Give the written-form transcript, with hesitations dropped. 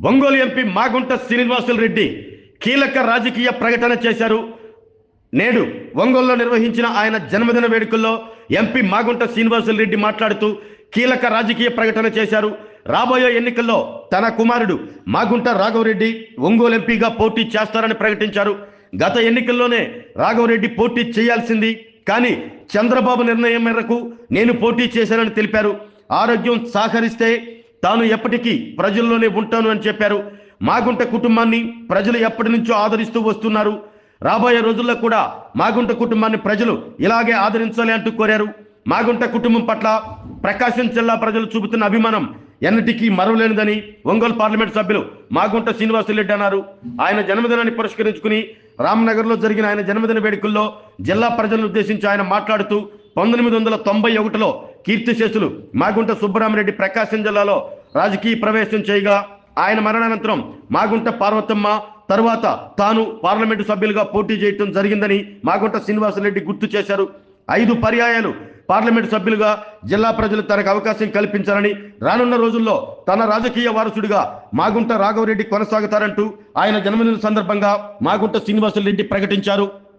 Ongole MP Magunta Srinivasulu Reddy కీలక రాజకీయ ప్రకటన చేశారు. నేడు ఒంగోలులో నిర్వహించిన ఆయన జన్మదిన వేడుకల్లో ఎంపీ మాగుంట శ్రీనివాసులు రెడ్డి మాట్లాడుతూ కీలక రాజకీయ ప్రకటన చేశారు. రాబోయే ఎన్నికల్లో తన కుమారుడు మాగుంట రాఘవరెడ్డి ఒంగోలు ఎంపీగా పోటీ చేస్తారని ప్రకటించారు. గత ఎన్నికల్లోనే రాఘవరెడ్డి పోటీ చేయాల్సింది, కానీ చంద్రబాబు నిర్ణయం మేరకు నేను పోటీ చేశానని తెలిపారు. ఆరోగ్యం సహకరిస్తే తాను ఎప్పటికీ ప్రజల్లోనే ఉంటాను అని చెప్పారు. మాగుంట కుటుంబాన్ని ప్రజలు ఎప్పటి నుంచో ఆదరిస్తూ వస్తున్నారు. రాబోయే రోజుల్లో కూడా మాగుంట కుటుంబాన్ని ప్రజలు ఇలాగే ఆదరించాలి అంటూ కోరారు. మాగుంట కుటుంబం పట్ల ప్రకాశం జిల్లా ప్రజలు చూపుతున్న అభిమానం ఎన్నటికీ మరవలేనిదని ఒంగోలు పార్లమెంట్ సభ్యులు మాగుంట శ్రీనివాసులు రెడ్డి అన్నారు. ఆయన జన్మదినాన్ని పురస్కరించుకుని రామ్నగర్లో జరిగిన ఆయన జన్మదిన వేడుకల్లో జిల్లా ప్రజలను ఉద్దేశించి ఆయన మాట్లాడుతూ 1991లో కీర్తిశేషులు మాగుంట సుబ్బరామరెడ్డి ప్రకాశం జిల్లాలో రాజకీయ ప్రవేశం చేయగా ఆయన మరణానంతరం మాగుంట పార్వతమ్మ తరువాత తాను పార్లమెంటు సభ్యులుగా పోటీ చేయడం జరిగిందని మాగుంట శ్రీనివాసులు గుర్తు చేశారు. 5 పర్యాయాలు పార్లమెంటు సభ్యులుగా జిల్లా ప్రజలు తనకు అవకాశం కల్పించారని, రానున్న రోజుల్లో తన రాజకీయ వారసుడిగా మాగుంట రాఘవరెడ్డి కొనసాగుతారంటూ ఆయన జన్మదిన సందర్భంగా మాగుంట శ్రీనివాసులు రెడ్డి ప్రకటించారు.